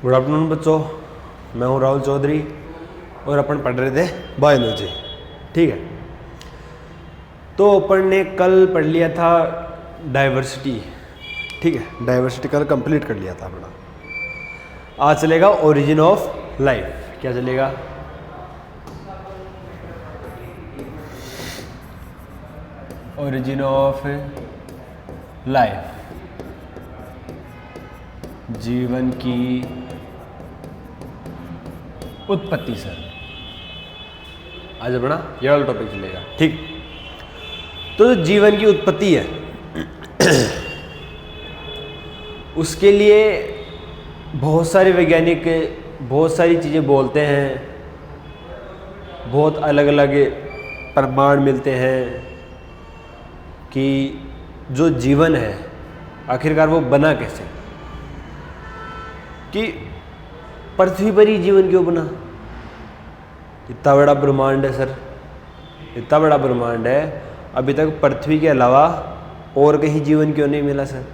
Good afternoon बच्चों, मैं हूं राहुल चौधरी और अपन पढ़ रहे थे बायोलॉजी। ठीक है, तो अपन ने कल पढ़ लिया था डाइवर्सिटी। ठीक है, डाइवर्सिटी कल कंप्लीट कर लिया था अपना। आज चलेगा ओरिजिन ऑफ लाइफ। क्या चलेगा? ओरिजिन ऑफ लाइफ, जीवन की उत्पत्ति। सर आज अपना ये वाला टॉपिक चलेगा। ठीक, तो जो जीवन की उत्पत्ति है उसके लिए बहुत सारे वैज्ञानिक बहुत सारी चीज़ें बोलते हैं, बहुत अलग अलग प्रमाण मिलते हैं कि जो जीवन है आखिरकार वो बना कैसे, कि पृथ्वी पर ही जीवन क्यों बना। इतना बड़ा ब्रह्मांड है सर, इतना बड़ा ब्रह्मांड है, अभी तक पृथ्वी के अलावा और कहीं जीवन क्यों नहीं मिला सर।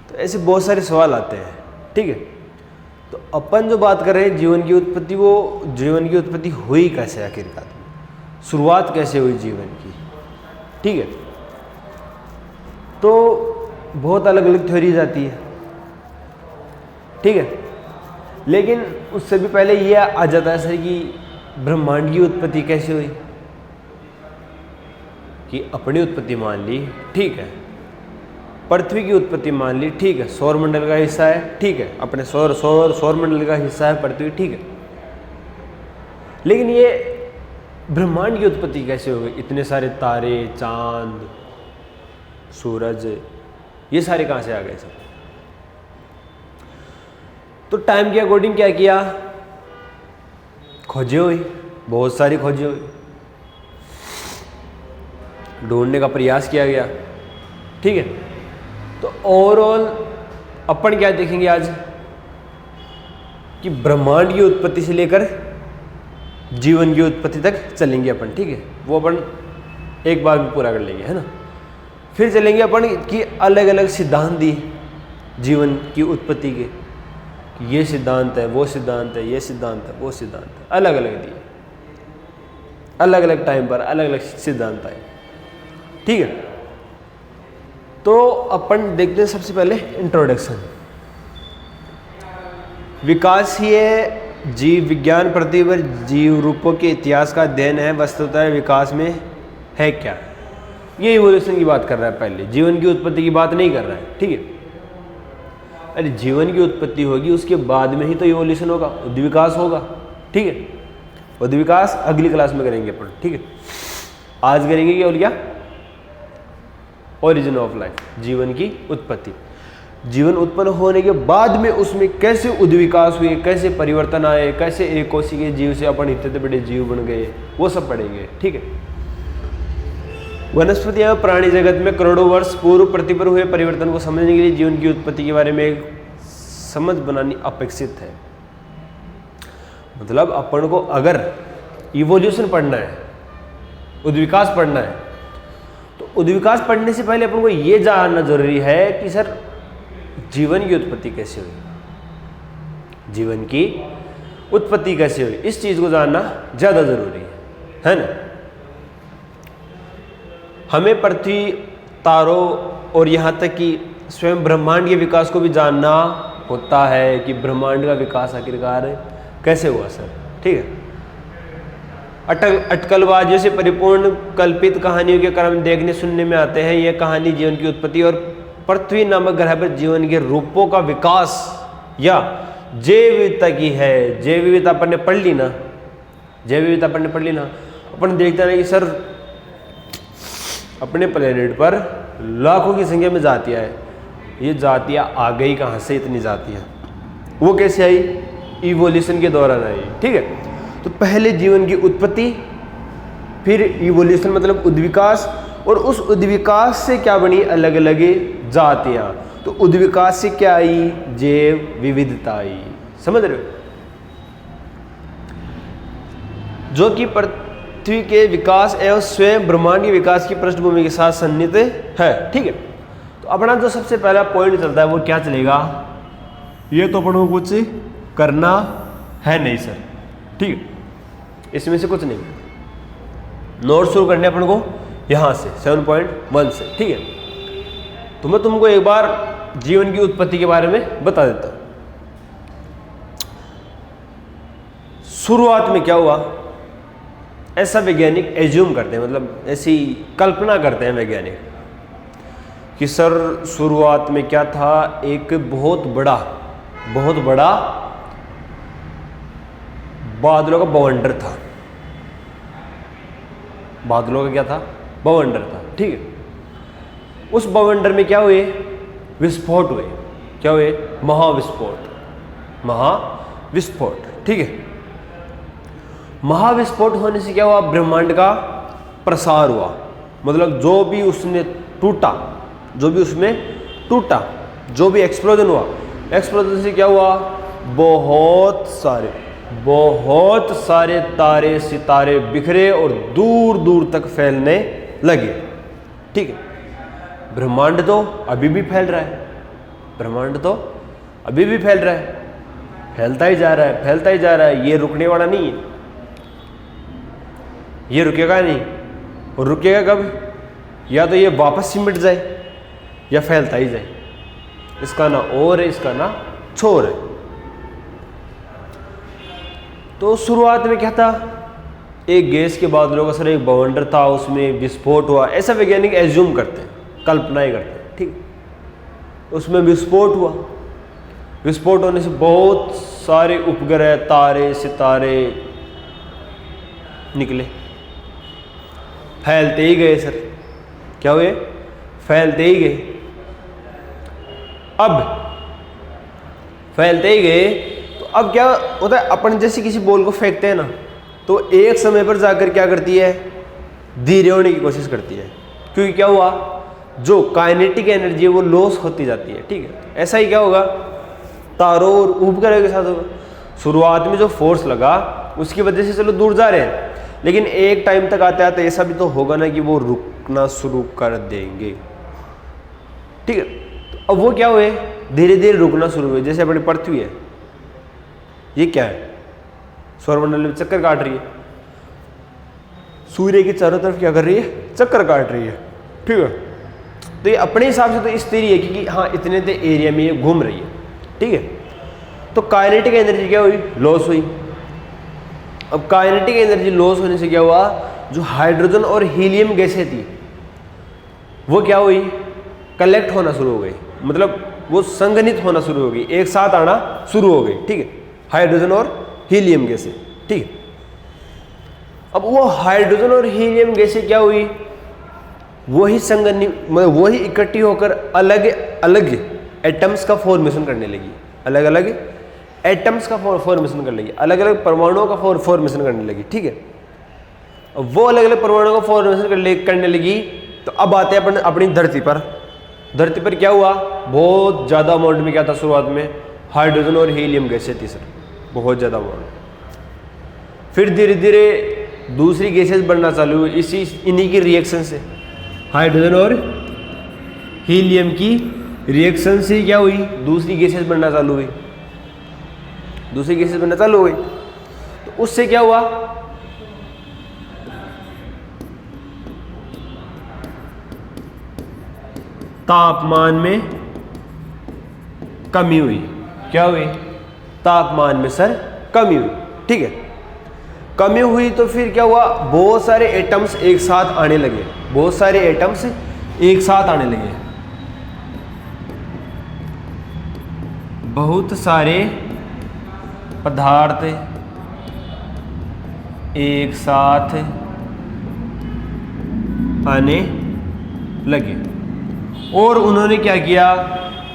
तो ऐसे बहुत सारे सवाल आते हैं। ठीक है, तो अपन जो बात कर रहे हैं जीवन की उत्पत्ति, वो जीवन की उत्पत्ति हुई कैसे, आखिरकार शुरुआत कैसे हुई जीवन की। ठीक है, तो बहुत अलग अलग थ्योरीज आती है। ठीक है, लेकिन उससे भी पहले ये आ जाता है सर कि ब्रह्मांड की उत्पत्ति कैसे हुई। कि अपनी उत्पत्ति मान ली, ठीक है, पृथ्वी की उत्पत्ति मान ली, ठीक है, सौरमंडल का हिस्सा है, ठीक है, अपने सौरमंडल का हिस्सा है पृथ्वी, ठीक है, लेकिन ये ब्रह्मांड की उत्पत्ति कैसे हो गई। इतने सारे तारे, चांद, सूरज, ये सारे कहाँ से आ गए सर। तो टाइम के अकॉर्डिंग क्या किया, खोजे हुई, बहुत सारी खोजे हुई, ढूंढने का प्रयास किया गया। ठीक है, तो ओवरऑल अपन क्या देखेंगे आज कि ब्रह्मांड की उत्पत्ति से लेकर जीवन की उत्पत्ति तक चलेंगे अपन। ठीक है, वो अपन एक बार में पूरा कर लेंगे, है ना। फिर चलेंगे अपन कि अलग अलग सिद्धांत दिए जीवन की उत्पत्ति के, ये सिद्धांत है, वो सिद्धांत है, ये सिद्धांत है, वो सिद्धांत है, अलग अलग दिए, अलग अलग टाइम पर अलग अलग सिद्धांत आए। ठीक है, तो अपन देखते हैं सबसे पहले इंट्रोडक्शन। विकासीय जीव विज्ञान पृथ्वी पर जीव रूपों के इतिहास का अध्ययन है। वस्तुतः विकास में है क्या, ये इवोल्यूशन की बात कर रहा है, पहले जीवन की उत्पत्ति की बात नहीं कर रहा है। ठीक है, अरे जीवन की उत्पत्ति होगी उसके बाद में ही तो इवोल्यूशन होगा, उद्विकास होगा। ठीक है, उद्विकास अगली क्लास में करेंगे अपन। ठीक है, आज करेंगे क्या, ओरिजिन ऑफ लाइफ, जीवन की उत्पत्ति। जीवन उत्पन्न होने के बाद में उसमें कैसे उद्विकास हुए, कैसे परिवर्तन आए, कैसे एक कोशिकीय जीव से अपन इतने बड़े जीव बन गए, वो सब पढ़ेंगे। ठीक है, वनस्पति एवं प्राणी जगत में करोड़ों वर्ष पूर्व पृथ्वी पर हुए परिवर्तन को समझने के लिए जीवन की उत्पत्ति के बारे में एक समझ बनानी अपेक्षित है। मतलब अपन को अगर इवोल्यूशन पढ़ना है, उद्विकास पढ़ना है, तो उद्विकास पढ़ने से पहले अपन को ये जानना जरूरी है कि सर जीवन की उत्पत्ति कैसे हुई, जीवन की उत्पत्ति कैसे हुई, इस चीज को जानना ज्यादा जरूरी है ना। हमें पृथ्वी, तारों और यहाँ तक कि स्वयं ब्रह्मांड के विकास को भी जानना होता है कि ब्रह्मांड का विकास आखिरकार कैसे हुआ सर। ठीक है, अटकलबाजियों से परिपूर्ण कल्पित कहानियों के क्रम देखने सुनने में आते हैं। यह कहानी जीवन की उत्पत्ति और पृथ्वी नामक ग्रह पर जीवन के रूपों का विकास या जैव विविधता की है। जैव विविधता अपन ने पढ़ ली ना, जैव विविधता अपन ने पढ़ ली ना। अपन देखते हैं कि सर अपने प्लेनेट पर लाखों की संख्या में जातियाँ हैं, ये जातियाँ आ गई कहाँ से, इतनी जातियाँ, वो कैसे आई, इवोल्यूशन के दौरान आई। ठीक है, तो पहले जीवन की उत्पत्ति, फिर इवोल्यूशन मतलब उद्विकास, और उस उद्विकास से क्या बनी, अलग अलग जातियां। तो उद्विकास से क्या आई, जैव विविधता आई। समझ रहे हो, जो कि पृथ्वी के विकास एवं स्वयं ब्रह्मांड के विकास की पृष्ठभूमि के साथ सन्निहित है। ठीक है, तो अपना जो सबसे पहला पॉइंट चलता है वो क्या चलेगा, ये तो अपन को कुछ करना है नहीं सर, ठीक है, इसमें से कुछ नहीं। नोट शुरू करने अपन को यहाँ से 7.1 से, ठीक है। तो मैं तुमको एक बार जीवन की उत्पत्ति के बारे में बता देता हूँ। शुरुआत में क्या हुआ, ऐसा वैज्ञानिक एज्यूम करते हैं, मतलब ऐसी कल्पना करते हैं वैज्ञानिक कि सर शुरुआत में क्या था, एक बहुत बड़ा बादलों का बवंडर था। बादलों का क्या था, बवंडर था, ठीक है। उस बवंडर में क्या हुए, विस्फोट हुए। क्या हुए, महाविस्फोट, ठीक है। महाविस्फोट होने से क्या हुआ, ब्रह्मांड का प्रसार हुआ, मतलब जो भी उसमें टूटा, जो भी एक्सप्लोजन हुआ, एक्सप्लोजन से क्या हुआ, बहुत सारे तारे सितारे बिखरे और दूर दूर तक फैलने लगे, ठीक है। ब्रह्मांड तो अभी भी फैल रहा है, फैलता ही जा रहा है, ये रुकने वाला नहीं है, ये रुकेगा नहीं। और रुकेगा कब, या तो ये वापस सिमट जाए या फैलता ही जाए, इसका ना और है, इसका ना छोर है। तो शुरुआत में क्या था, एक गैस के बादलों का सर एक बवंडर था, उसमें विस्फोट हुआ, ऐसा वैज्ञानिक एज्यूम करते हैं, कल्पनाएं करते हैं, ठीक। उसमें विस्फोट हुआ, विस्फोट होने से बहुत सारे उपग्रह, तारे सितारे निकले, फैलते ही गए सर। क्या हुए, फैलते ही गए। अब फैलते ही गए तो अब क्या होता है, अपन जैसे किसी बॉल को फेंकते हैं ना, तो एक समय पर जाकर क्या करती है, धीरे होने की कोशिश करती है, क्योंकि क्या हुआ, जो काइनेटिक एनर्जी है वो लॉस होती जाती है, ठीक है। ऐसा ही क्या होगा तारों और उपग्रह के साथ होगा। शुरुआत में जो फोर्स लगा उसकी वजह से चलो दूर जा रहे हैं, लेकिन एक टाइम तक आते आते ऐसा भी तो होगा ना कि वो रुकना शुरू कर देंगे, ठीक है। तो अब वो क्या हुए, धीरे धीरे रुकना शुरू हुए। जैसे अपनी पृथ्वी है, ये क्या है, सौरमंडल में चक्कर काट रही है, सूर्य के चारों तरफ क्या कर रही है, चक्कर काट रही है, ठीक है। तो ये अपने हिसाब से तो स्थिर है कि हाँ इतने से एरिया में ये घूम रही है, ठीक है। तो काइनेटिक एनर्जी क्या हुई, लॉस हुई। अब काइनेटिक एनर्जी लॉस होने से क्या हुआ, जो हाइड्रोजन और हीलियम गैसें थी वो क्या हुई, कलेक्ट होना शुरू हो गई, मतलब वो संघनित होना शुरू हो गई, एक साथ आना शुरू हो गई, ठीक है, हाइड्रोजन और हीलियम गैसें, ठीक है। अब वो हाइड्रोजन और हीलियम गैसें क्या हुई, वही संघनित, वही इकट्ठी होकर अलग अलग एटम्स का फॉर्मेशन करने लगी, अलग अलग एटम्स का फॉर्मेशन करने लगी, अलग अलग परमाणुओं का फॉर्मेशन करने लगी, ठीक है। वो अलग अलग परमाणुओं का फॉर्मेशन करने लगी। तो अब आते हैं अपनी धरती पर। धरती पर क्या हुआ, बहुत ज़्यादा अमाउंट में क्या था, शुरुआत में हाइड्रोजन और हीलियम गैसें थी सर, बहुत ज़्यादा अमाउंट। फिर धीरे धीरे दूसरी गैसेस बनना चालू हुई, इन्हीं की रिएक्शन से, हाइड्रोजन और हीलियम की रिएक्शन से क्या हुई, दूसरी गैसेस बनना चालू हुई, दूसरी गैसेस बनना चालू हो गई। तो उससे क्या हुआ, तापमान में कमी हुई। क्या हुई, तापमान में सर कमी हुई, ठीक है। कमी हुई तो फिर क्या हुआ, बहुत सारे एटम्स एक साथ आने लगे, बहुत सारे एटम्स एक साथ आने लगे, बहुत सारे पदार्थ एक साथ आने लगे। और उन्होंने क्या किया,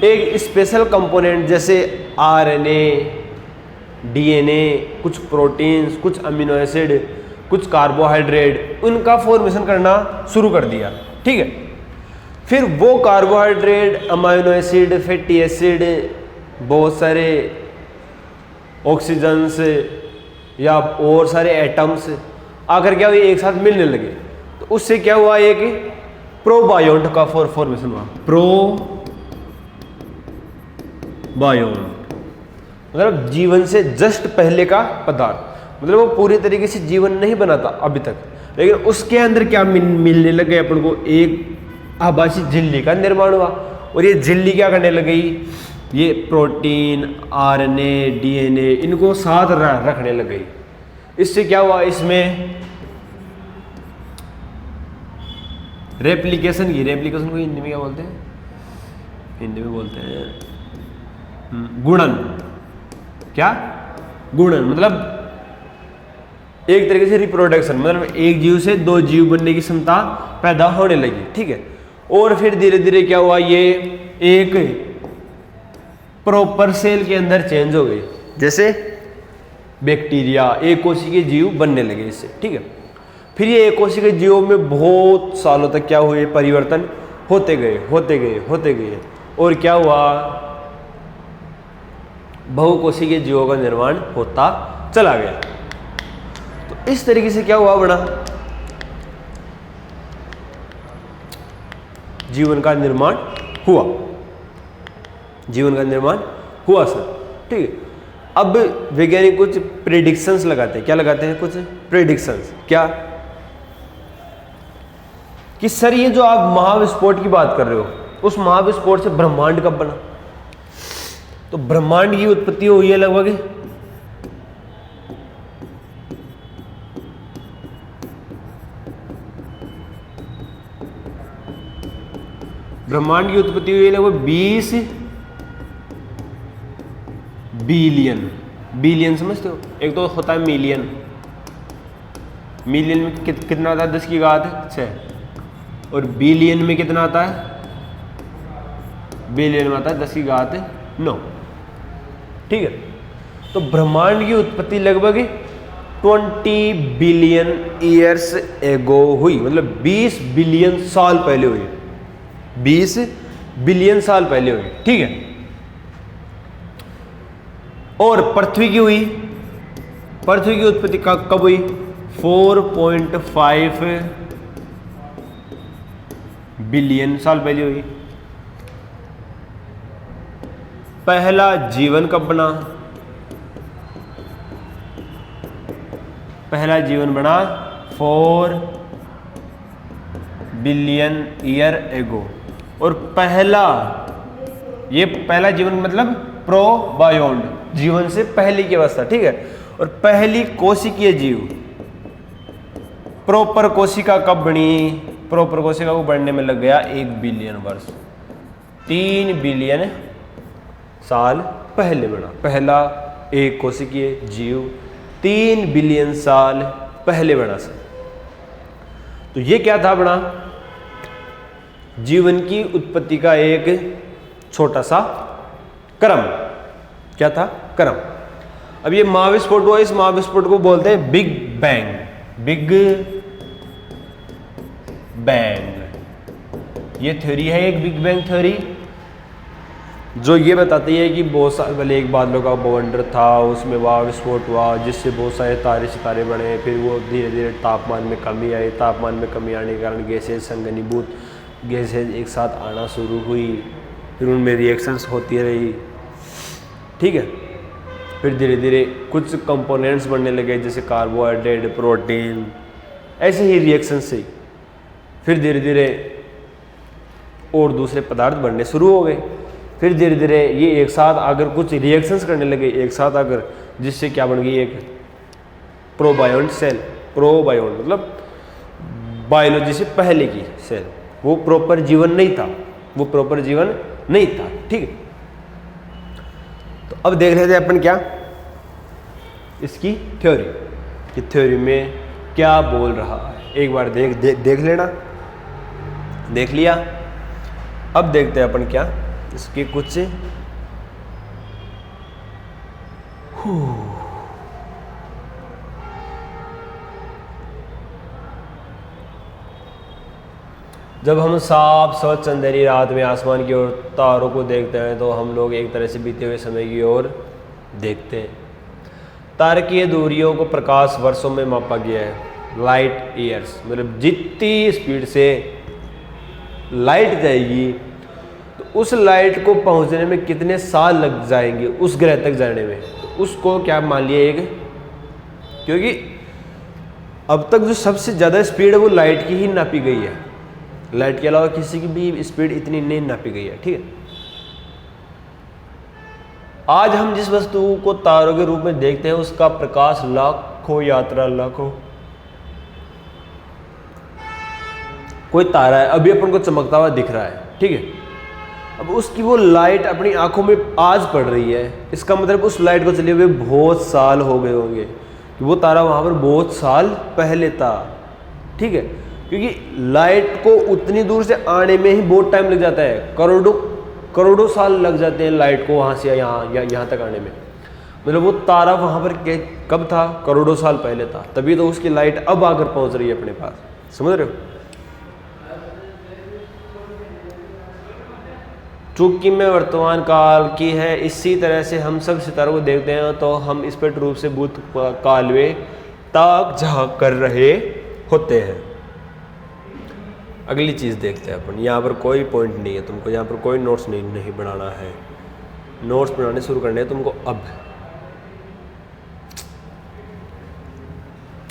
एक स्पेशल कंपोनेंट जैसे आरएनए, डीएनए, कुछ प्रोटीन्स, कुछ अमीनो एसिड, कुछ कार्बोहाइड्रेट, उनका फॉर्मेशन करना शुरू कर दिया, ठीक है। फिर वो carbohydrate, amino acid, fatty acid, बहुत सारे ऑक्सीजन्स या और सारे एटम्स आकर क्या हुए, एक साथ मिलने लगे। तो उससे क्या हुआ, एक प्रोबायोन्ट का फॉर्मेशन हुआ, प्रोबायोन्ट, मतलब जीवन से जस्ट पहले का पदार्थ, मतलब वो पूरी तरीके से जीवन नहीं बना था अभी तक, लेकिन उसके अंदर क्या मिलने लगे अपन को, एक आभासी झिल्ली का निर्माण हुआ। और ये झिल्ली क्या करने लग गई, ये प्रोटीन, आरएनए, डीएनए इनको साथ रखने लग गई। इससे क्या हुआ, इसमें रेप्लिकेशन को हिंदी में क्या बोलते हैं, हिंदी में बोलते हैं गुणन। क्या गुणन, मतलब एक तरीके से रिप्रोडक्शन, मतलब एक जीव से दो जीव बनने की क्षमता पैदा होने लगी। ठीक है, और फिर धीरे धीरे क्या हुआ, ये एक प्रॉपर सेल के अंदर चेंज हो गई, जैसे बैक्टीरिया, एक कोशिकीय जीव बनने लगे इससे। ठीक है, फिर ये एक कोशिकीय जीवों में बहुत सालों तक क्या हुए, परिवर्तन होते गए और क्या हुआ, बहुकोशिकीय जीवों का निर्माण होता चला गया। तो इस तरीके से क्या हुआ, बना जीवन का निर्माण हुआ, सर। ठीक है, अब वैज्ञानिक कुछ प्रेडिक्शंस लगाते हैं। क्या लगाते हैं, कुछ प्रेडिक्शंस। क्या कि सर ये जो आप महाविस्फोट की बात कर रहे हो, उस महाविस्फोट से ब्रह्मांड कब बना? तो ब्रह्मांड की उत्पत्ति हुई है लगभग ब्रह्मांड की उत्पत्ति हुई है लगभग 20 बिलियन समझते हो? एक तो होता है मिलियन में कितना आता है, 10 की घात 6, और बिलियन में कितना आता है, बिलियन में आता है 10 की घात 9। ठीक है, तो ब्रह्मांड की उत्पत्ति लगभग 20 बिलियन ईयर्स एगो हुई, मतलब 20 बिलियन साल पहले हुई, 20 बिलियन साल पहले हुई। ठीक है, और पृथ्वी की उत्पत्ति कब हुई, 4.5 बिलियन साल पहले हुई। पहला जीवन कब बना, पहला जीवन बना 4 बिलियन ईयर एगो। और पहला जीवन मतलब प्रोबायोन्ट, जीवन से पहले की अवस्था। ठीक है, और पहली कोशिकीय जीव प्रॉपर कोशिका कब बनी, प्रॉपर कोशिका को बढ़ने में लग गया 1 बिलियन वर्ष, 3 बिलियन साल पहले बना पहला एक कोशिकीय जीव, 3 बिलियन साल पहले बना सर। तो ये क्या था, बना जीवन की उत्पत्ति का एक छोटा सा क्रम। क्या था, क्रम। अब ये महाविस्फोट हुआ, इस महाविस्फोट को बोलते हैं बिग बैंग। ये थ्योरी है एक बिग बैंग थ्योरी, जो ये बताती है कि बहुत साल पहले एक बादलों का बवंडर था, उसमें महाविस्फोट हुआ जिससे बहुत सारे तारे सितारे बने, फिर वो धीरे धीरे तापमान में कमी आई, तापमान में कमी आने के कारण गैसेज, संघनीभूत गैसेज एक साथ आना शुरू हुई, फिर उनमें रिएक्शंस होती रही। ठीक है, फिर धीरे धीरे कुछ कंपोनेंट्स बनने लगे, जैसे कार्बोहाइड्रेट, प्रोटीन, ऐसे ही रिएक्शन से फिर धीरे धीरे और दूसरे पदार्थ बनने शुरू हो गए। फिर धीरे धीरे ये एक साथ आकर कुछ रिएक्शंस करने लगे एक साथ आकर, जिससे क्या बन गई एक प्रोबायोन्ट सेल। प्रोबायोन्ट मतलब बायोलॉजी से पहले की सेल, वो प्रॉपर जीवन नहीं था। ठीक है, तो अब देख लेते हैं अपन क्या इसकी थ्योरी, कि थ्योरी में क्या बोल रहा है। एक बार देख लेना, देख लिया। अब देखते हैं अपन क्या इसके कुछ जब हम साफ स्वच्छ अंधेरी रात में आसमान की ओर तारों को देखते हैं, तो हम लोग एक तरह से बीते हुए समय की ओर देखते हैं। तारकीय दूरियों को प्रकाश वर्षों में मापा गया है, लाइट ईयर्स, मतलब जितनी स्पीड से लाइट जाएगी तो उस लाइट को पहुंचने में कितने साल लग जाएंगे उस ग्रह तक जाने में, तो उसको क्या मान लिया एक, क्योंकि अब तक जो सबसे ज़्यादा स्पीड है वो लाइट की ही नापी गई है, लाइट के अलावा किसी की भी स्पीड इतनी नहीं नापी गई है। ठीक है, आज हम जिस वस्तु को तारों के रूप में देखते हैं उसका प्रकाश लाखों यात्रा लाखों, कोई तारा है अभी अपन को चमकता हुआ दिख रहा है, ठीक है, अब उसकी वो लाइट अपनी आंखों में आज पड़ रही है, इसका मतलब उस लाइट को चले हुए बहुत साल हो गए होंगे कि वो तारा वहां पर बहुत साल पहले था। ठीक है, क्योंकि लाइट को उतनी दूर से आने में ही बहुत टाइम लग जाता है, करोड़ों साल लग जाते हैं लाइट को वहां से यहाँ तक आने में। मतलब वो तारा वहां पर कब था, करोड़ों साल पहले था, तभी तो उसकी लाइट अब आकर पहुंच रही है अपने पास, समझ रहे हो। चूंकि में वर्तमान काल की है, इसी तरह से हम सब सितारों को देखते हैं तो हम स्पष्ट रूप से भूत काल में ताक झांक कर रहे होते हैं। अगली चीज़ देखते हैं अपन, यहाँ पर कोई पॉइंट नहीं है, तुमको यहाँ पर कोई नोट्स नहीं बनाना है, नोट्स बनाने शुरू करने हैं तुमको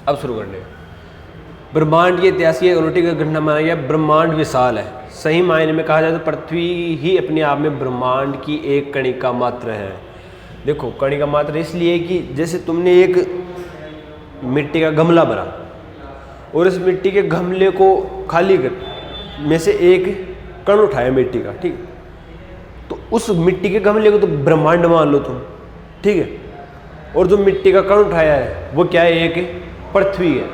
अब शुरू करने हैं। ब्रह्मांड के इतिहास की एक अलौकिक घटना माना गया, ब्रह्मांड विशाल है, सही मायने में कहा जाए तो पृथ्वी ही अपने आप में ब्रह्मांड की एक कणिका मात्र है। देखो कणिका मात्र इसलिए कि जैसे तुमने एक मिट्टी का गमला भरा और इस मिट्टी के गमले को खाली में से एक कण उठाया मिट्टी का, ठीक, तो उस मिट्टी के गमले को तो ब्रह्मांड मान लो तुम, ठीक है, और जो मिट्टी का कण उठाया है वो क्या है, एक पृथ्वी है।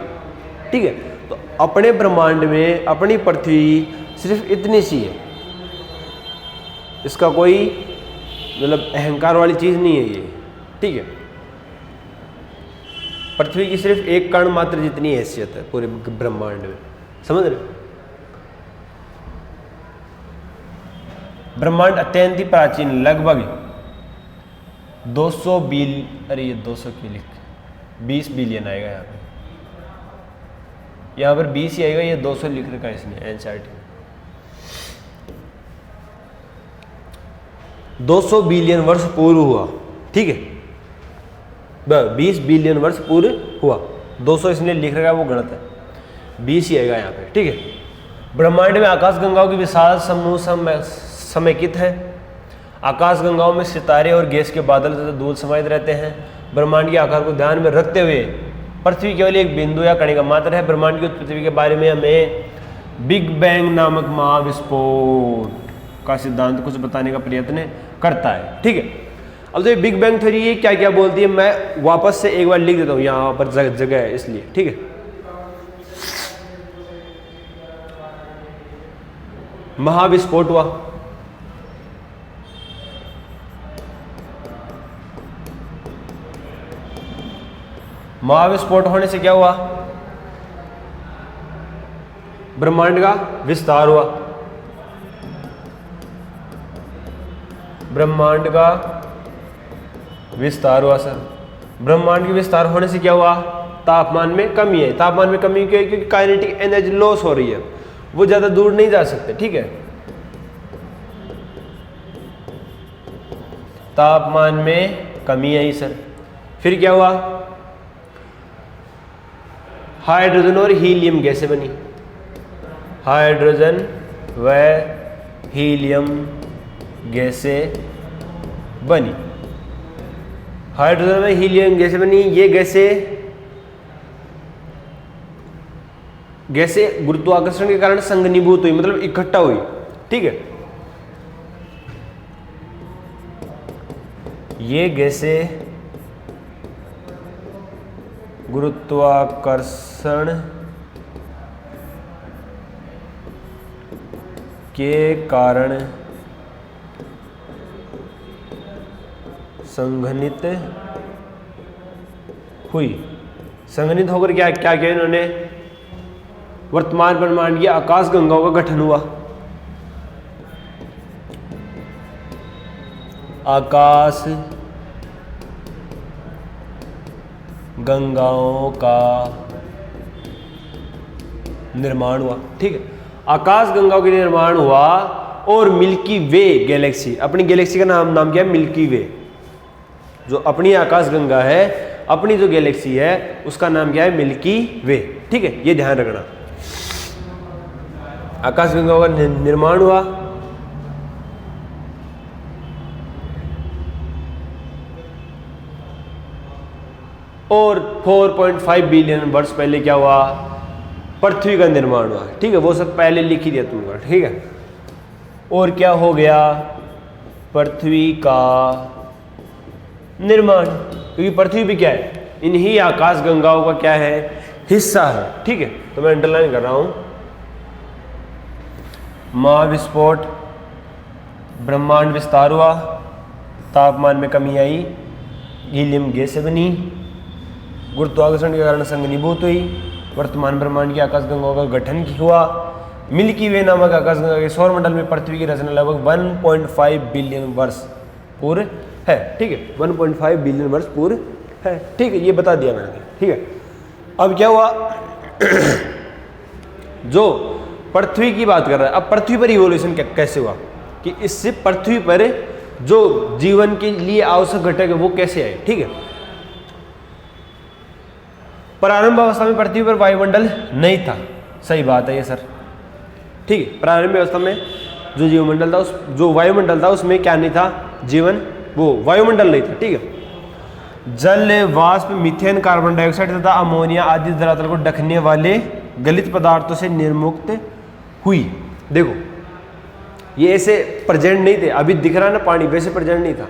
ठीक है, तो अपने ब्रह्मांड में अपनी पृथ्वी सिर्फ इतनी सी है, इसका कोई मतलब अहंकार वाली चीज नहीं है ये। ठीक है, पृथ्वी की सिर्फ एक कण मात्र जितनी हैसियत है पूरे ब्रह्मांड में, समझ रहे। ब्रह्मांड अत्यंत ही प्राचीन, लगभग 200 अरे ये 200 की लिख 20 बिलियन आएगा यहाँ पर 20 ही आएगा, ये 200 लिख रखा है इसने एनसीईआरटी में। 200 बिलियन वर्ष पूर्व हुआ, ठीक है, 20 बिलियन वर्ष पूर्व हुआ, 200 इसने लिख रखा है वो गलत है, 20 ही आएगा यहाँ पे। ठीक है, ब्रह्मांड में आकाश गंगाओं की विशाल समूह समेकित है, आकाश गंगाओं में सितारे और गैस के बादल तथा धूल समाहित रहते हैं। ब्रह्मांड के आकार को ध्यान में रखते हुए पृथ्वी केवल एक बिंदु या कणिका मात्र है। ब्रह्मांड की उत्पत्ति के बारे में हमें बिग बैंग नामक महाविस्फोट का सिद्धांत कुछ बताने का प्रयत्न करता है। ठीक है, अब तो ये बिग बैंग थ्योरी ये क्या क्या बोलती है, मैं वापस से एक बार लिख देता हूँ, यहाँ पर जगह है इसलिए। ठीक है, महाविस्फोट हुआ, महाविस्फोट होने से क्या हुआ, ब्रह्मांड का विस्तार हुआ, ब्रह्मांड का विस्तार हुआ सर। ब्रह्मांड के विस्तार होने से क्या हुआ, तापमान में कमी है। तापमान में कमी क्यों, क्योंकि काइनेटिक एनर्जी लॉस हो रही है, वो ज्यादा दूर नहीं जा सकते। ठीक है, तापमान में कमी आई सर। फिर क्या हुआ, हाइड्रोजन और हीलियम गैसें बनी, हाइड्रोजन व हीलियम गैसें बनी, हाइड्रोजन व हीलियम गैसें बनी। ये गैसें गुरुत्वाकर्षण के कारण संघनीभूत हुई, मतलब इकट्ठा हुई। ठीक है, ये गैसें गुरुत्वाकर्षण के कारण संघनित हुई। संघनित होकर क्या क्या किया इन्होंने, वर्तमान ब्रह्मांड की आकाश गंगाओं का गठन हुआ। आकाश गंगाओं का निर्माण हुआ। ठीक है, आकाश गंगाओं का निर्माण हुआ और मिल्की वे गैलेक्सी, अपनी गैलेक्सी का नाम क्या है? मिल्की वे। जो अपनी आकाशगंगा है, अपनी जो गैलेक्सी है उसका नाम क्या है? मिल्की वे। ठीक है, ये ध्यान रखना। आकाशगंगा का निर्माण हुआ और 4.5 बिलियन वर्ष पहले क्या हुआ? पृथ्वी का निर्माण हुआ। ठीक है, वो सब पहले लिख ही दिया तुमको। ठीक है, और क्या हो गया? पृथ्वी का निर्माण, क्योंकि पृथ्वी भी क्या है? इन्हीं आकाशगंगाओं का क्या है? हिस्सा है। ठीक है, तो मैं अंडरलाइन कर रहा हूं। महाविस्फोट, ब्रह्मांड विस्तार हुआ, तापमान में कमी आई, हीलियम गैसें बनी, गुरुत्वाकर्षण के कारण संघनीभूत हुई, वर्तमान ब्रह्मांड की आकाशगंगाओं का गठन हुआ, मिल्की वे नामक आकाशगंगा के सौरमंडल में पृथ्वी की रचना लगभग 1.5 बिलियन वर्ष पूर्व है। ठीक है, 1.5 बिलियन वर्ष पूर्व है। ठीक है, ये बता दिया मैंने। ठीक है, अब क्या हुआ? जो पृथ्वी की बात कर रहा है, अब पृथ्वी पर इवोल्यूशन कैसे हुआ कि इससे पृथ्वी पर जो जीवन के लिए आवश्यक घटक है वो कैसे आए। ठीक है, प्रारंभ अवस्था में पृथ्वी पर वायुमंडल नहीं था। सही बात है ये सर। ठीक है, प्रारंभिक अवस्था में जो जीवमंडल था, जो वायुमंडल था उसमें क्या नहीं था? जीवन, वो वायुमंडल नहीं था। ठीक है, जल, वाष्प, मीथेन, कार्बन डाइऑक्साइड तथा अमोनिया आदि धरातल को ढकने वाले गलित पदार्थों से निर्मुक्त हुई। देखो, ये ऐसे प्रेजेंट नहीं थे, अभी दिख रहा है ना पानी, वैसे प्रेजेंट नहीं था,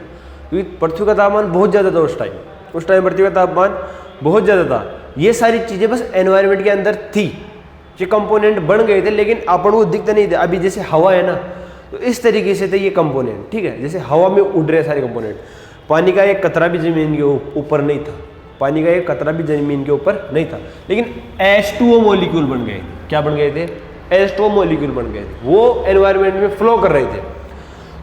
क्योंकि पृथ्वी का तापमान बहुत ज़्यादा था उस टाइम पृथ्वी का तापमान बहुत ज़्यादा था। ये सारी चीज़ें बस एनवायरनमेंट के अंदर थी, ये कंपोनेंट बन गए थे, लेकिन अपन को दिखते नहीं थे। अभी जैसे हवा है ना, तो इस तरीके से थे ये कंपोनेंट। ठीक है, जैसे हवा में उड़ रहे सारे कंपोनेंट। पानी का एक कतरा भी जमीन के ऊपर नहीं था, पानी का एक कतरा भी जमीन के ऊपर नहीं था, लेकिन H2O मॉलिक्यूल बन गए। क्या बन गए थे? H2O मॉलिक्यूल बन गए थे, वो एनवायरनमेंट में फ्लो कर रहे थे।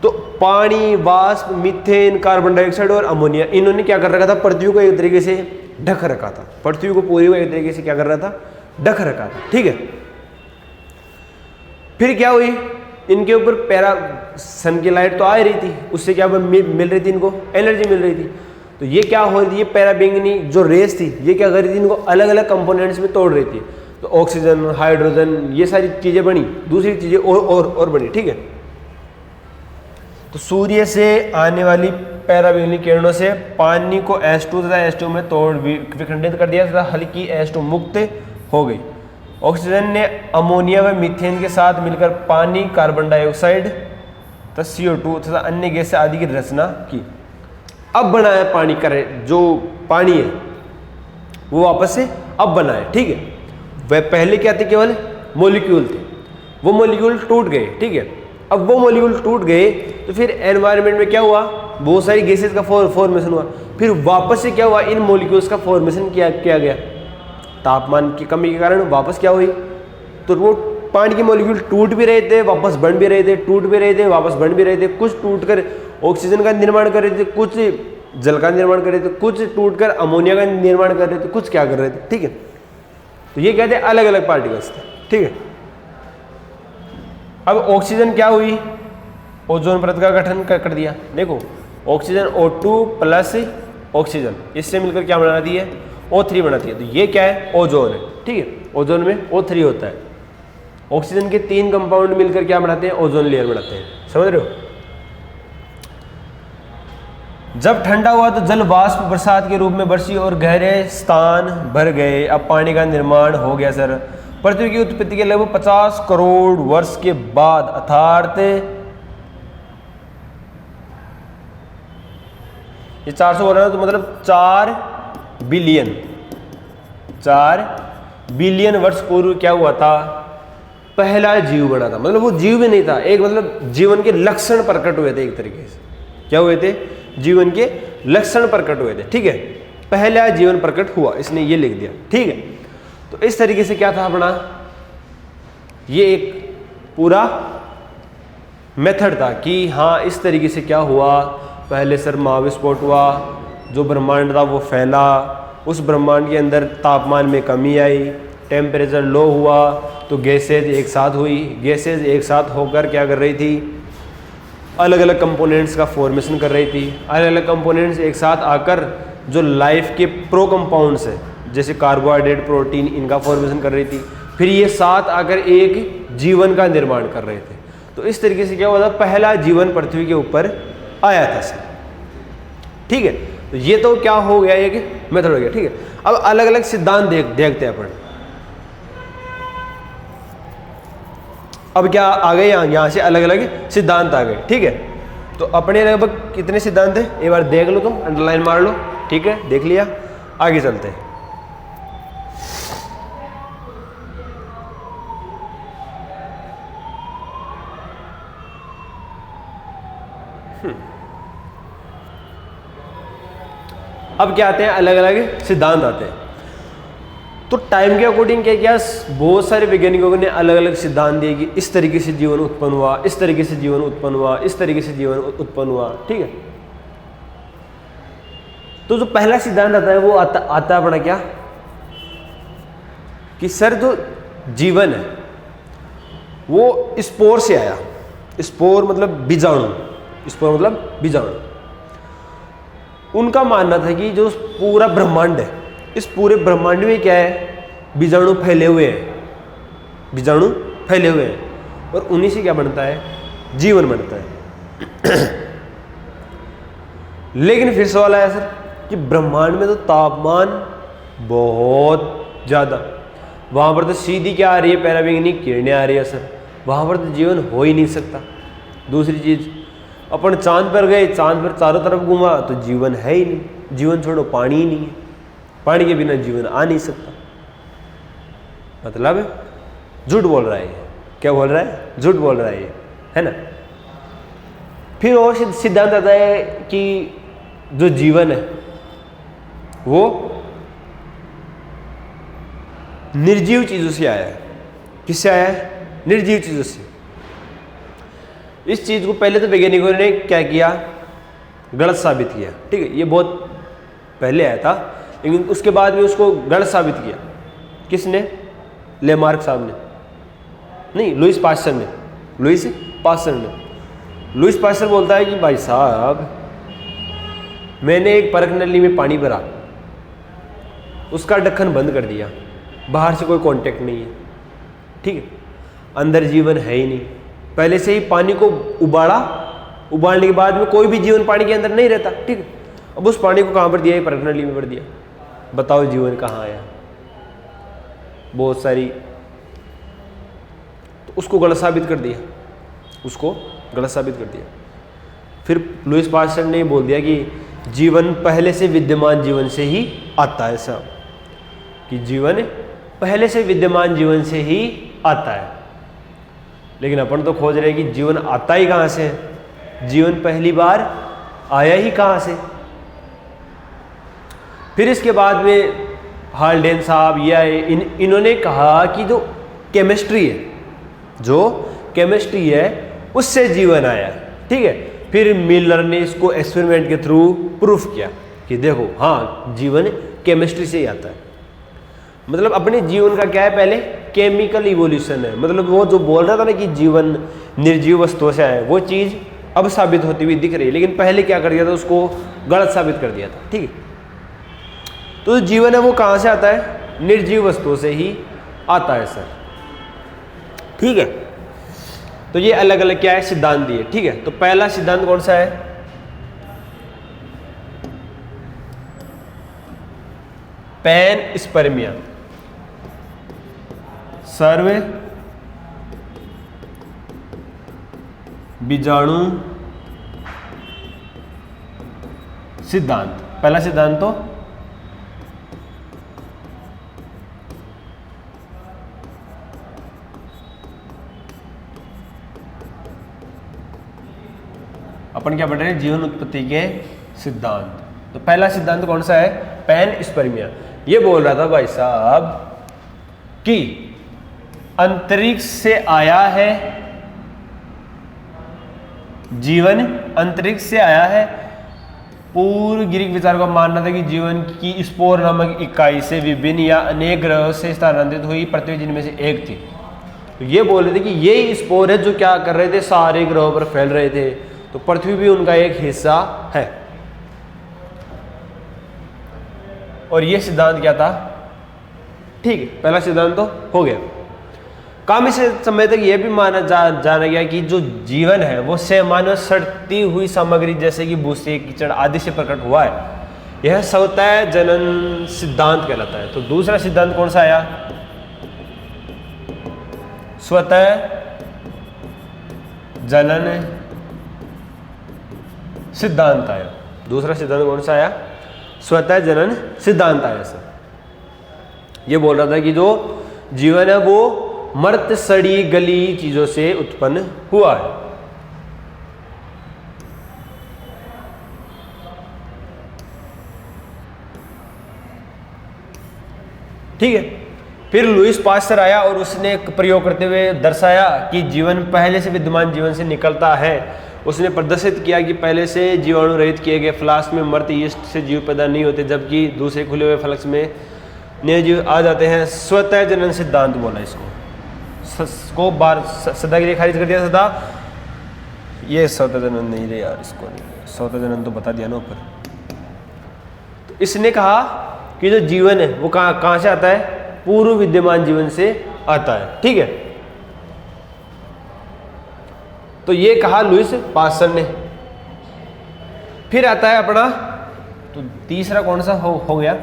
तो पानी, वाष्प, मीथेन, कार्बन डाइऑक्साइड और अमोनिया, इन्होंने क्या कर रखा था? पृथ्वी को एक तरीके से ढक रखा था। पृथ्वी को पूरी को एक तरीके से क्या कर रहा था? ढक रखा था। ठीक है, फिर क्या हुई? इनके ऊपर सन की लाइट तो आ रही थी, उससे क्या मिल रही थी? इनको एनर्जी मिल रही थी। तो ये क्या हो रही थी? ये पैराबैंगनी जो रेस थी, ये क्या कर रही थी? इनको अलग अलग कंपोनेंट्स में तोड़ रही थी। तो ऑक्सीजन, हाइड्रोजन, ये सारी चीजें बनी, दूसरी चीजें और बनी। ठीक है, तो सूर्य से आने वाली पैराबैंगनी किरणों से पानी को H2 तथा H2 में तोड़ विखंडित कर दिया तथा हल्की H2 मुक्त हो गई। ऑक्सीजन ने अमोनिया व मीथेन के साथ मिलकर पानी, कार्बन डाइऑक्साइड तथा CO2 तथा अन्य गैसें आदि की रचना की। अब बना है पानी का, जो पानी है वो वापस से अब बना है। ठीक है, वह पहले क्या थे? केवल मॉलिक्यूल थे, वो मॉलिक्यूल टूट गए। ठीक है, अब वो मॉलिक्यूल टूट गए तो फिर एनवायरनमेंट में क्या हुआ? बहुत सारी गैसेस का फॉर्मेशन हुआ। फिर वापस से क्या हुआ? इन मॉलिक्यूल्स का फॉर्मेशन किया गया। तापमान की कमी के कारण वापस क्या हुई? तो वो पानी के मॉलिक्यूल टूट भी रहे थे, वापस बन भी रहे थे, टूट भी रहे थे, वापस बन भी रहे थे। कुछ टूट कर ऑक्सीजन का निर्माण कर रहे थे, कुछ जल का निर्माण कर रहे थे, कुछ टूट कर अमोनिया का निर्माण कर रहे थे, कुछ क्या कर रहे थे। ठीक है, तो ये कहते हैं अलग अलग पार्टिकल्स थे। ठीक है, अब ऑक्सीजन क्या हुई? ओजोन परत का गठन कर दिया। देखो, ऑक्सीजन O2 प्लस ऑक्सीजन, इससे मिलकर क्या बनाती है? O3 बनाती है। तो ये क्या है? ओजोन है। ठीक है, ओजोन में O3 होता है। ऑक्सीजन के 3 कंपाउंड मिलकर क्या बनाते हैं? ओजोन लेयर बनाते हैं। समझ रहे हो? जब ठंडा हुआ तो जल वाष्प बरसात के रूप में बरसी और गहरे स्थान भर गए। अब पानी का निर्माण हो गया सर। पृथ्वी की उत्पत्ति के लगभग 50 करोड़ वर्ष के बाद, अर्थात ये 400 हो रहा है, तो मतलब 4 बिलियन वर्ष पूर्व क्या हुआ था? पहला जीव बना था। मतलब वो जीव भी नहीं था, एक मतलब जीवन के लक्षण प्रकट हुए थे। एक तरीके से क्या हुए थे? जीवन के लक्षण प्रकट हुए थे। ठीक है, पहला जीवन प्रकट हुआ, इसने ये लिख दिया। ठीक है, तो इस तरीके से क्या था अपना? ये एक पूरा मेथड था कि हाँ इस तरीके से क्या हुआ। पहले सर महाविस्फोट हुआ, जो ब्रह्मांड था वो फैला, उस ब्रह्मांड के अंदर तापमान में कमी आई, टेम्परेचर लो हुआ, तो गैसेज एक साथ हुई। गैसेज एक साथ होकर क्या कर रही थी? अलग अलग कंपोनेंट्स का फॉर्मेशन कर रही थी। अलग अलग कंपोनेंट्स एक साथ आकर जो लाइफ के प्रो कंपाउंड्स है जैसे कार्बोहाइड्रेट, प्रोटीन, इनका फॉर्मेशन कर रही थी। फिर ये साथ आकर एक जीवन का निर्माण कर रहे थे। तो इस तरीके से क्या हुआ था, पहला जीवन पृथ्वी के ऊपर आया था सर। ठीक है, तो ये तो क्या हो गया, एक मेथड हो गया। ठीक है, अब अलग अलग सिद्धांत देखते हैं अपन। अब क्या आ गए, यहाँ से अलग अलग सिद्धांत आ गए। ठीक है, तो अपने लगभग कितने सिद्धांत है एक बार देख लो, तुम अंडरलाइन मार लो। ठीक है, देख लिया, आगे चलते हैं। अब क्या आते हैं, अलग अलग सिद्धांत आते हैं। तो टाइम के अकॉर्डिंग क्या किया, बहुत सारे वैज्ञानिकों ने अलग अलग सिद्धांत दिए कि इस तरीके से जीवन उत्पन्न हुआ, इस तरीके से जीवन उत्पन्न हुआ, इस तरीके से जीवन उत्पन्न हुआ। ठीक है, तो जो पहला सिद्धांत आता है वो आता अपना क्या, कि सर जो जीवन है वो स्पोर से आया। स्पोर मतलब बीजाणु, स्पोर मतलब बीजाणु। उनका मानना था कि जो पूरा ब्रह्मांड है, इस पूरे ब्रह्मांड में क्या है, बीजाणु फैले हुए हैं, बीजाणु फैले हुए हैं, और उन्हीं से क्या बनता है, जीवन बनता है। लेकिन फिर सवाल आया सर कि ब्रह्मांड में तो तापमान बहुत ज़्यादा, वहाँ पर तो सीधी क्या आ रही है, पैराबैंगनी किरणें आ रही है सर, वहाँ पर तो जीवन हो ही नहीं सकता। दूसरी चीज़, अपन चांद पर गए, चांद पर चारों तरफ घूमा तो जीवन है ही नहीं, जीवन छोड़ो पानी ही नहीं है, पानी के बिना जीवन आ नहीं सकता। मतलब झूठ बोल रहा है, क्या बोल रहा है, झूठ बोल रहा है ना। फिर और सिद्धांत आता है कि जो जीवन है वो निर्जीव चीजों से आया है। किससे आया है, निर्जीव चीजों से। इस चीज को पहले तो वैज्ञानिकों ने क्या किया, गलत साबित किया। ठीक है, ये बहुत पहले आया था, लेकिन उसके बाद में उसको गलत साबित किया। किसने, लेमार्क साहब ने, नहीं, लुईस पास्चर ने। लुईस पास्चर बोलता है कि भाई साहब, मैंने एक परख नली में पानी भरा, उसका ढक्कन बंद कर दिया, बाहर से कोई कांटेक्ट नहीं है। ठीक है, अंदर जीवन है ही नहीं, पहले से ही पानी को उबालने के बाद में कोई भी जीवन पानी के अंदर नहीं रहता। ठीक है, अब उस पानी को कहाँ पर दिया, परख नली में भर दिया, बताओ जीवन कहाँ आया। बहुत सारी, तो उसको गलत साबित कर दिया, उसको गलत साबित कर दिया। फिर लुईस पास्चर ने बोल दिया कि जीवन पहले से विद्यमान जीवन से ही आता है साहब, कि जीवन पहले से विद्यमान जीवन से ही आता है। लेकिन अपन तो खोज रहे हैं कि जीवन आता ही कहाँ से है, जीवन पहली बार आया ही कहाँ से। फिर इसके बाद में हाल्डेन साहब या इन्होंने कहा कि जो केमिस्ट्री है उससे जीवन आया। ठीक है, फिर मिलर ने इसको एक्सपेरिमेंट के थ्रू प्रूफ किया कि देखो हाँ, जीवन केमिस्ट्री से ही आता है। मतलब अपने जीवन का क्या है, पहले केमिकल इवोल्यूशन है। मतलब वो जो बोल रहा था ना कि जीवन निर्जीव वस्तुओं से आया है, वो चीज़ अब साबित होती हुई दिख रही है, लेकिन पहले क्या कर दिया था, उसको गलत साबित कर दिया था। ठीक है, तो जो जीवन है वो कहाँ से आता है, निर्जीव वस्तुओं से ही आता है सर। ठीक है, तो ये अलग अलग क्या है, सिद्धांत दिए। ठीक है, तो पहला सिद्धांत कौन सा है, पैनस्पर्मिया, सर्व बीजाणु सिद्धांत। पहला सिद्धांत तो अपन क्या पढ़ रहे हैं, जीवन उत्पत्ति के सिद्धांत। तो पहला सिद्धांत कौन सा है, पैनस्पर्मिया। ये बोल रहा था भाई साहब कि अंतरिक्ष से आया है जीवन, अंतरिक्ष से आया है। पूर्व ग्रीक विचार का मानना था कि जीवन की स्पोर नामक इकाई से विभिन्न या अनेक ग्रहों से स्थानांतरित हुई पृथ्वी जिनमें से एक थी। तो ये बोल रहे थे कि ये स्पोर है जो क्या कर रहे थे, सारे ग्रहों पर फैल रहे थे। तो पृथ्वी भी उनका एक हिस्सा है। और ये सिद्धांत क्या था? ठीक है, पहला सिद्धांत तो हो गया। काफी समय तक यह भी माना जाना गया कि जो जीवन है वो सामान्य सड़ती हुई सामग्री जैसे कि भूसे, कीचड़ आदि से प्रकट हुआ है। यह स्वतः जनन सिद्धांत कहलाता है। तो दूसरा सिद्धांत कौन सा आया? स्वतः जनन सिद्धांत आया। दूसरा सिद्धांत कौन सा आया? स्वतः जनन सिद्धांत आया सर। ये बोल रहा था कि जो जीवन है वो मर्त सड़ी गली चीजों से उत्पन्न हुआ है। ठीक है, फिर लुईस पास्चर आया और उसने प्रयोग करते हुए दर्शाया कि जीवन पहले से विद्यमान जीवन से निकलता है। उसने प्रदर्शित किया कि पहले से जीवाणु रहित किए गए फ्लास्क में मर्त यीस्ट से जीव पैदा नहीं होते, जबकि दूसरे खुले हुए फ्लास्क में नए जीव आ जाते हैं। स्वतः जनन सिद्धांत बोला इसको बार सदा के लिए खारिज कर दिया था। ये स्वतः जनन नहीं रे यार, इसको नहीं, स्वतः जनन तो बता दिया ना ऊपर। तो इसने कहा कि जो जीवन है वो कहां से आता है? पूर्व विद्यमान जीवन से आता है। ठीक है, तो ये कहा लुईस पास्चर ने। फिर आता है अपना, तो तीसरा कौन सा हो गया?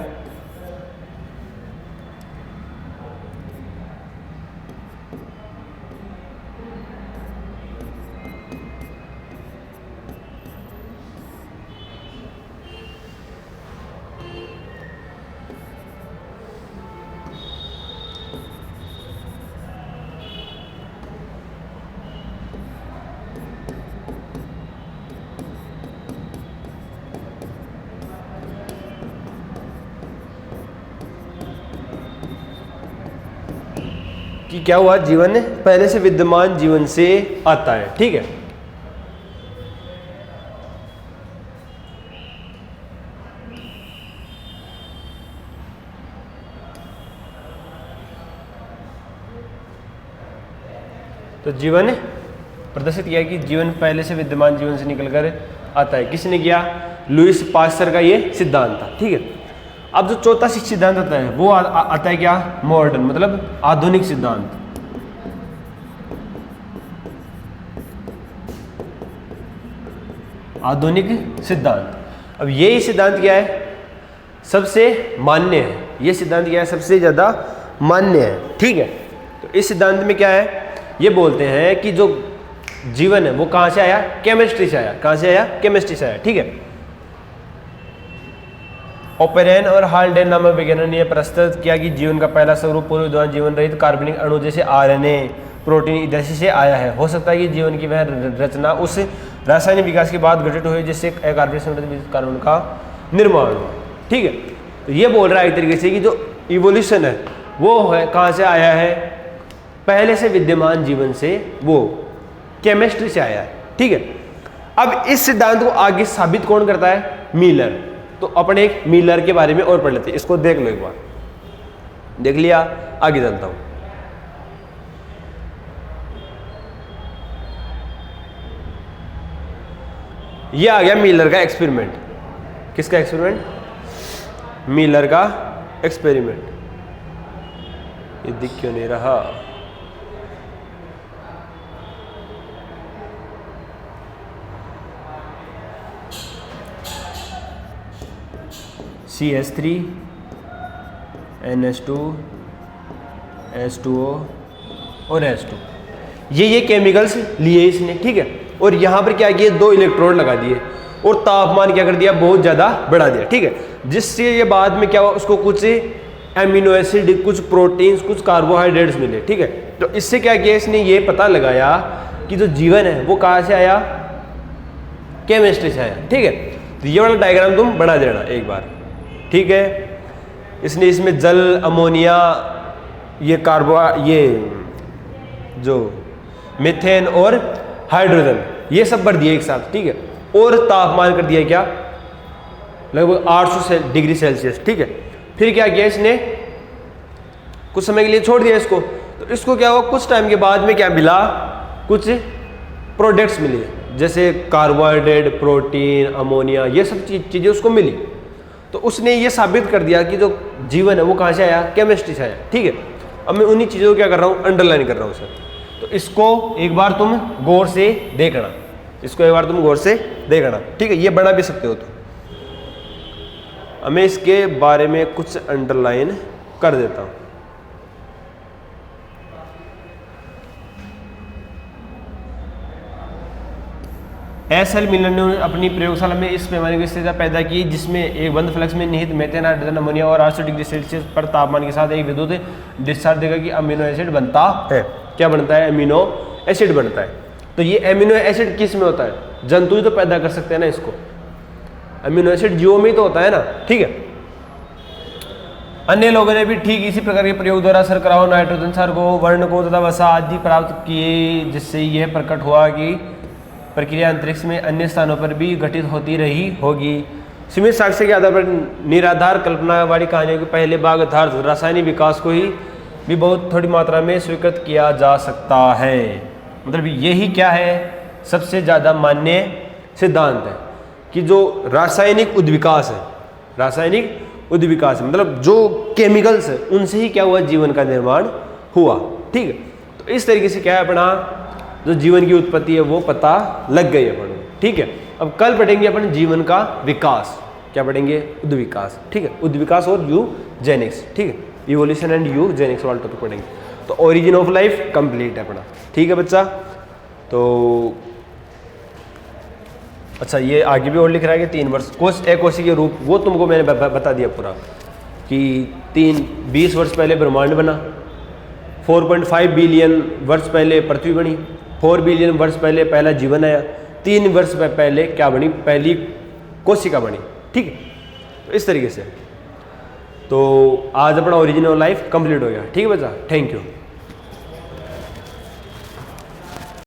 कि क्या हुआ? जीवन पहले से विद्यमान जीवन से आता है। ठीक है, तो जीवन प्रदर्शित किया कि जीवन पहले से विद्यमान जीवन से निकलकर आता है। किसने किया? लुईस पास्चर का ये सिद्धांत था। ठीक है, अब जो चौथा सिद्धांत आता है वो आता है क्या? मॉडर्न, मतलब आधुनिक सिद्धांत। आधुनिक सिद्धांत। अब यही सिद्धांत क्या है? सबसे मान्य है। ये सिद्धांत क्या है? सबसे ज्यादा मान्य है। ठीक है, तो इस सिद्धांत में क्या है? ये बोलते हैं कि जो जीवन है वो कहां से आया? केमिस्ट्री से आया। कहां से आया? केमिस्ट्री से आया। ठीक है, ओपेरेन और हाल्डेन नामक वैज्ञानिक ने प्रस्तुत किया कि जीवन का पहला स्वरूप पूर्व विद्यमान जीवन रहित कार्बनिक अणु जैसे आरएनए, प्रोटीन इत्यादि से आया है। हो सकता है कि जीवन की वह रचना उस रासायनिक विकास के बाद घटित हुई जिससे अकार्बनिक समृद्ध कार्बन का निर्माण हुआ। ठीक है, तो ये बोल रहा है एक तरीके से कि जो इवोल्यूशन है वो है कहाँ से आया है? पहले से विद्यमान जीवन से, वो केमिस्ट्री से आया है। ठीक है, अब इस सिद्धांत को आगे साबित कौन करता है? मिलर। तो अपने एक मिलर के बारे में और पढ़ लेते हैं। इसको देख लो एक बार, देख लिया, आगे चलता हूं। ये आ गया मिलर का एक्सपेरिमेंट। किसका एक्सपेरिमेंट? मिलर का एक्सपेरिमेंट। ये दिख क्यों नहीं रहा? CH3 NH2 H2O और H2, ये केमिकल्स लिए इसने। ठीक है, और यहाँ पर क्या किया? 2 इलेक्ट्रोड लगा दिए और तापमान क्या कर दिया? बहुत ज़्यादा बढ़ा दिया। ठीक है, जिससे ये बाद में क्या हुआ? उसको कुछ एमिनो एसिड, कुछ प्रोटीन्स, कुछ कार्बोहाइड्रेट्स मिले। ठीक है, तो इससे क्या किया? इसने ये पता लगाया कि जो जीवन है वो कहाँ से आया? केमिस्ट्री से आया। ठीक है, तो ये वाला डायग्राम तुम बना देना एक बार। ठीक है, इसने इसमें जल, अमोनिया, ये ये जो मीथेन और हाइड्रोजन, ये सब भर दिए एक साथ। ठीक है, और तापमान कर दिया क्या? लगभग 800 डिग्री सेल्सियस। ठीक है, फिर क्या किया? इसने कुछ समय के लिए छोड़ दिया इसको। तो इसको क्या हुआ? कुछ टाइम के बाद में क्या मिला? कुछ प्रोडक्ट्स मिले जैसे कार्बोहाइड्रेट, प्रोटीन, अमोनिया, ये सब चीज़ें उसको मिली। तो उसने ये साबित कर दिया कि जो जीवन है वो कहाँ से आया, केमिस्ट्री से आया। ठीक है, अब मैं उन्हीं चीज़ों को क्या कर रहा हूँ, अंडरलाइन कर रहा हूँ सर। तो इसको एक बार तुम गौर से देखना, इसको एक बार तुम गौर से देखना। ठीक है, ये बना भी सकते हो। तो मैं इसके बारे में कुछ अंडरलाइन कर देता हूँ। एस.एल. मिलर ने अपनी प्रयोगशाला में इस पैमाने की स्थिति पैदा की जिसमें एक बंद फ्लक्स में निहित मीथेन, हाइड्रोजन, अमोनिया और 800 डिग्री सेल्सियस पर तापमान के साथ एक विद्युत डिस्चार्ज देगा कि अमीनो एसिड बनता है। क्या बनता है, अमीनो एसिड बनता है। तो ये अमीनो एसिड किस में होता है, जंतु ही तो पैदा कर सकते हैं ना इसको। अमीनो एसिड जीवों में ही तो होता है ना। ठीक है, अन्य लोगों ने भी ठीक इसी प्रकार के प्रयोग द्वारा शर्कराओं, नाइट्रोजन क्षार को, वर्ण को तथा वसा आदि प्राप्त किए, जिससे यह प्रकट हुआ कि प्रक्रिया अंतरिक्ष में अन्य स्थानों पर भी घटित होती रही होगी। सीमित साक्ष्य के आधार पर निराधार कल्पना वाली कहानियों के पहले भाग अर्थात रासायनिक विकास को ही भी बहुत थोड़ी मात्रा में स्वीकृत किया जा सकता है। मतलब यही क्या है, सबसे ज़्यादा मान्य सिद्धांत है कि जो रासायनिक उद्विकास है, रासायनिक उद्विकास है मतलब जो केमिकल्स है उनसे ही क्या हुआ, जीवन का निर्माण हुआ। ठीक है, तो इस तरीके से क्या है, अपना जो जीवन की उत्पत्ति है वो पता लग गई अपन। ठीक है, अब कल पढ़ेंगे अपन जीवन का विकास। क्या पढ़ेंगे, उद्विकास। ठीक है, उद्विकास और यूजेनिक्स। ठीक है, इवोल्यूशन एंड यूजेनिक्स वाला टॉपिक पढ़ेंगे। तो ओरिजिन ऑफ लाइफ कंप्लीट है अपना। ठीक है बच्चा, तो अच्छा ये आगे भी और लिख रहा है कि 3 वर्ष कोश अकोशिकीय रूप, वो तुमको मैंने बता दिया पूरा कि 20 वर्ष पहले ब्रह्मांड बना, 4.5 बिलियन वर्ष पहले पृथ्वी बनी, 4 बिलियन वर्ष पहले पहला जीवन आया, 3 वर्ष पहले क्या बनी, पहली कोशिका बनी। ठीक है, तो इस तरीके से तो आज अपना ओरिजिन ऑफ लाइफ कंप्लीट हो गया। ठीक है बच्चा, थैंक यू।